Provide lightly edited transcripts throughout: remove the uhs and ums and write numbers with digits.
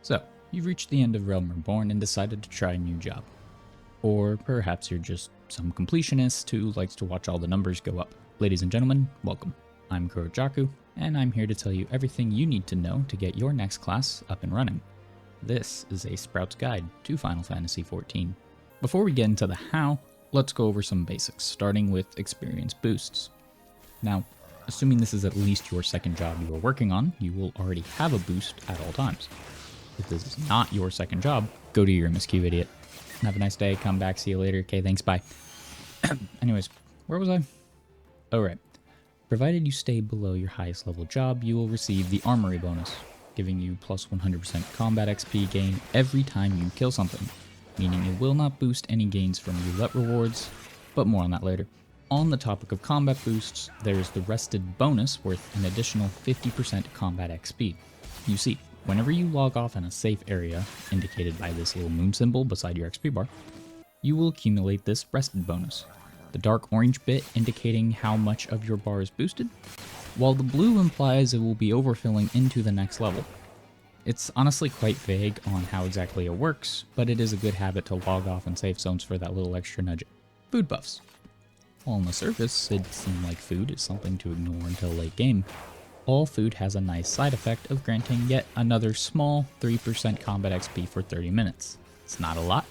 So, you've reached the end of Realm Reborn and decided to try a new job. Or perhaps you're just some completionist who likes to watch all the numbers go up. Ladies and gentlemen, welcome. I'm Kurojaku, and I'm here to tell you everything you need to know to get your next class up and running. This is a Sprout's Guide to Final Fantasy XIV. Before we get into the how, let's go over some basics, starting with experience boosts. Now, assuming this is at least your second job you are working on, you will already have a boost at all times. If this is not your second job, go to your MSQ, idiot. Have a nice day, come back, see you later. Okay, thanks, bye. Anyways, where was I? Oh, right. Provided you stay below your highest level job, you will receive the Armory bonus, giving you plus 100% combat XP gain every time you kill something, meaning it will not boost any gains from roulette rewards, but more on that later. On the topic of combat boosts, there's the Rested bonus worth an additional 50% combat XP. You see, whenever you log off in a safe area, indicated by this little moon symbol beside your XP bar, you will accumulate this Rested bonus. The dark orange bit indicating how much of your bar is boosted, while the blue implies it will be overfilling into the next level. It's honestly quite vague on how exactly it works, but it is a good habit to log off in safe zones for that little extra nudge. Food buffs. While on the surface, it'd seem like food is something to ignore until late game. All food has a nice side effect of granting yet another small 3% combat XP for 30 minutes. It's not a lot,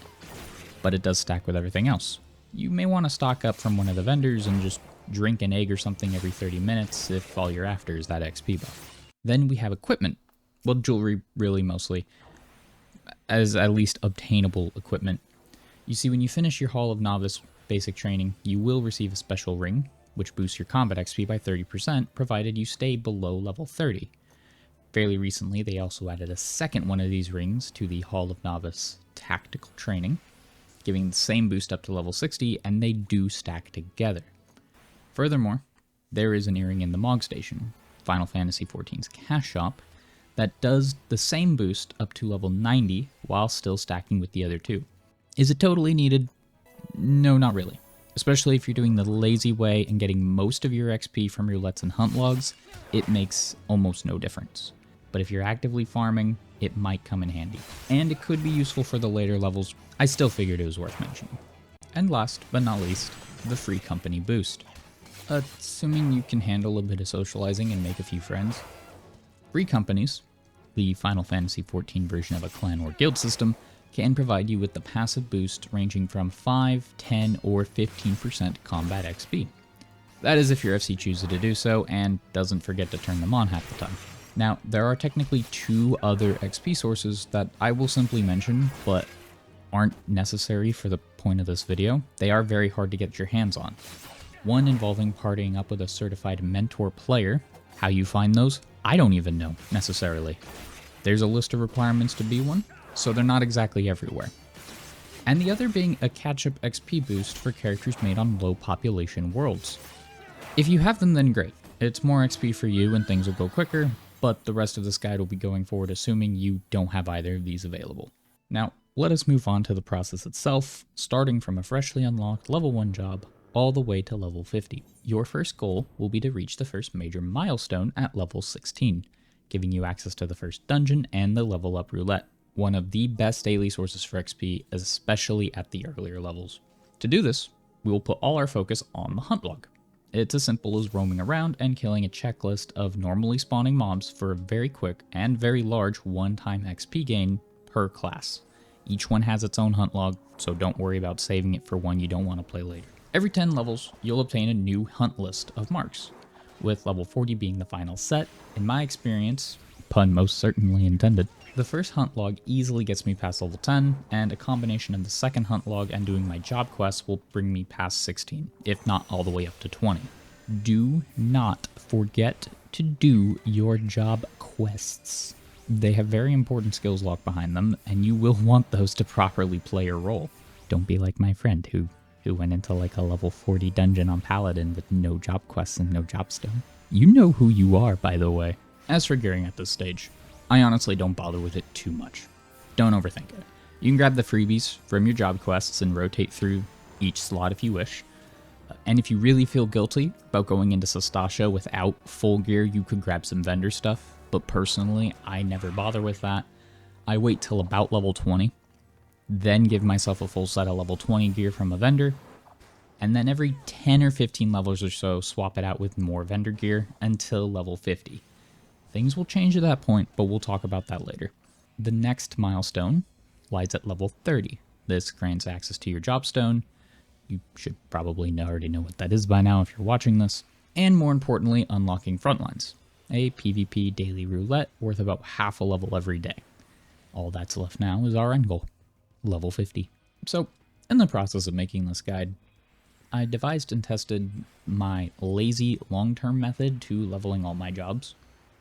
but it does stack with everything else. You may want to stock up from one of the vendors and just drink an egg or something every 30 minutes if all you're after is that XP buff. Then we have equipment. Well, jewelry really mostly, as at least obtainable equipment. You see, when you finish your Hall of Novice basic training, you will receive a special ring, which boosts your combat XP by 30%, provided you stay below level 30. Fairly recently, they also added a second one of these rings to the Hall of Novice tactical training, giving the same boost up to level 60, and they do stack together. Furthermore, there is an earring in the Mog Station, Final Fantasy XIV's cash shop, that does the same boost up to level 90 while still stacking with the other two. Is it totally needed? No, not really. Especially if you're doing the lazy way and getting most of your XP from roulettes and hunt logs, it makes almost no difference. But if you're actively farming, it might come in handy. And it could be useful for the later levels. I still figured it was worth mentioning. And last but not least, the free company boost. Assuming you can handle a bit of socializing and make a few friends. Free companies, the Final Fantasy XIV version of a clan or guild system, can provide you with the passive boost ranging from 5, 10, or 15% combat XP. That is if your FC chooses to do so and doesn't forget to turn them on half the time. Now, there are technically two other XP sources that I will simply mention, but aren't necessary for the point of this video. They are very hard to get your hands on. One involving partying up with a certified mentor player. How you find those, I don't even know, necessarily. There's a list of requirements to be one, so they're not exactly everywhere. And the other being a catch-up XP boost for characters made on low population worlds. If you have them, then great. It's more XP for you and things will go quicker, but the rest of this guide will be going forward assuming you don't have either of these available. Now, let us move on to the process itself, starting from a freshly unlocked level 1 job all the way to level 50. Your first goal will be to reach the first major milestone at level 16, giving you access to the first dungeon and the level up roulette, one of the best daily sources for XP, especially at the earlier levels. To do this, we will put all our focus on the hunt log. It's as simple as roaming around and killing a checklist of normally spawning mobs for a very quick and very large one-time XP gain per class. Each one has its own hunt log, so don't worry about saving it for one you don't want to play later. Every 10 levels, you'll obtain a new hunt list of marks, with level 40 being the final set. In my experience, pun most certainly intended, the first hunt log easily gets me past level 10, and a combination of the second hunt log and doing my job quests will bring me past 16, if not all the way up to 20. Do not forget to do your job quests. They have very important skills locked behind them, and you will want those to properly play your role. Don't be like my friend who went into like a level 40 dungeon on Paladin with no job quests and no job stone. You know who you are, by the way. As for gearing at this stage, I honestly don't bother with it too much. Don't overthink it. You can grab the freebies from your job quests and rotate through each slot if you wish. And if you really feel guilty about going into Sastasha without full gear, you could grab some vendor stuff. But personally, I never bother with that. I wait till about level 20, then give myself a full set of level 20 gear from a vendor, and then every 10 or 15 levels or so swap it out with more vendor gear until level 50. Things will change at that point, but we'll talk about that later. The next milestone lies at level 30. This grants access to your job stone. You should probably already know what that is by now if you're watching this. And more importantly, unlocking frontlines, a PvP daily roulette worth about half a level every day. All that's left now is our end goal, level 50. So, in the process of making this guide, I devised and tested my lazy long-term method to leveling all my jobs.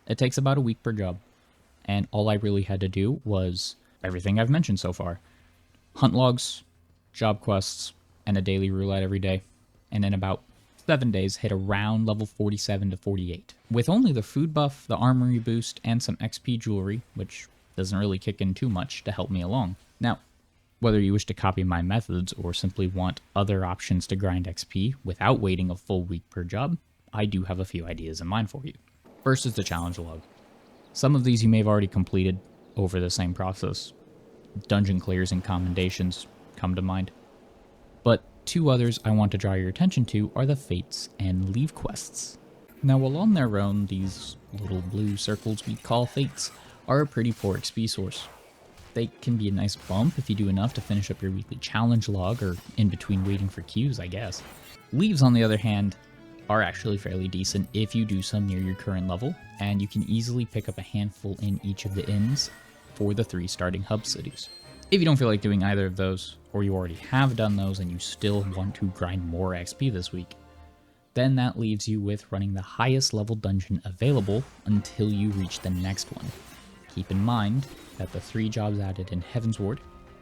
It takes about a week per job, and all I really had to do was everything I've mentioned so far. Hunt logs, job quests, and a daily roulette every day, and in about 7 days hit around level 47 to 48. With only the food buff, the armory boost, and some XP jewelry, which doesn't really kick in too much to help me along. Now, whether you wish to copy my methods or simply want other options to grind XP without waiting a full week per job, I do have a few ideas in mind for you. First is the challenge log. Some of these you may have already completed over the same process. Dungeon clears and commendations come to mind. But two others I want to draw your attention to are the fates and leave quests. Now, while on their own, these little blue circles we call fates are a pretty poor XP source. They can be a nice bump if you do enough to finish up your weekly challenge log, or in between waiting for queues, I guess. Leaves, on the other hand, are actually fairly decent if you do some near your current level, and you can easily pick up a handful in each of the inns for the 3 starting hub cities. If you don't feel like doing either of those, or you already have done those and you still want to grind more XP this week, then that leaves you with running the highest level dungeon available until you reach the next one. Keep in mind that the 3 jobs added in Heavensward,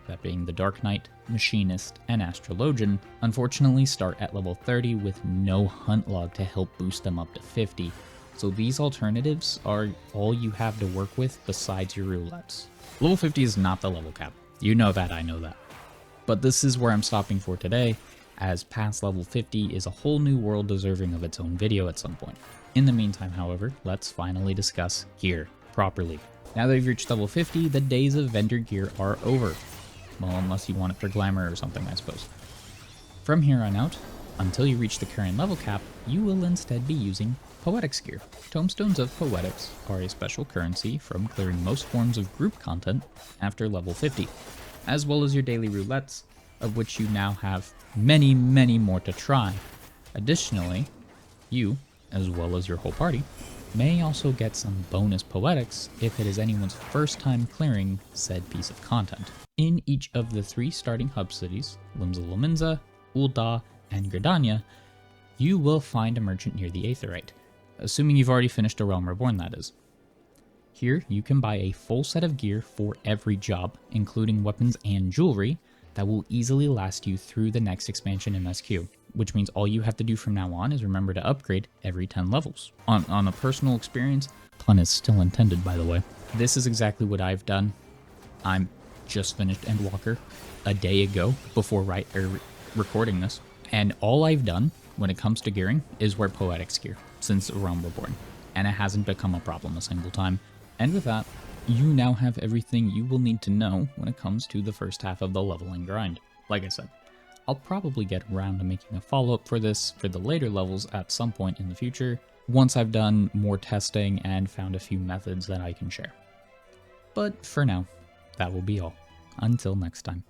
that being the Dark Knight, Machinist, and Astrologian, unfortunately start at level 30 with no hunt log to help boost them up to 50, so these alternatives are all you have to work with besides your roulettes. Level 50 is not the level cap. You know that, I know that. But this is where I'm stopping for today, as past level 50 is a whole new world deserving of its own video at some point. In the meantime, however, let's finally discuss gear properly. Now that you've reached level 50, the days of vendor gear are over. Well, unless you want it for glamour or something, I suppose. From here on out, until you reach the current level cap, you will instead be using Poetics gear. Tomestones of Poetics are a special currency from clearing most forms of group content after level 50, as well as your daily roulettes, of which you now have many, many more to try. Additionally, you, as well as your whole party, may also get some bonus Poetics if it is anyone's first time clearing said piece of content. In each of the 3 starting hub cities, Limsa, Ul'dah, and Gridania, you will find a merchant near the Aetheryte, assuming you've already finished A Realm Reborn, that is. Here, you can buy a full set of gear for every job, including weapons and jewelry, that will easily last you through the next expansion MSQ, which means all you have to do from now on is remember to upgrade every 10 levels. On a personal experience, pun is still intended, by the way, this is exactly what I've done. I'm just finished Endwalker a day ago before recording this, and all I've done when it comes to gearing is wear Poetics gear since A Realm Reborn, and it hasn't become a problem a single time. And with that, you now have everything you will need to know when it comes to the first half of the leveling grind. Like I said, I'll probably get around to making a follow-up for this for the later levels at some point in the future, once I've done more testing and found a few methods that I can share. But for now, that will be all. Until next time.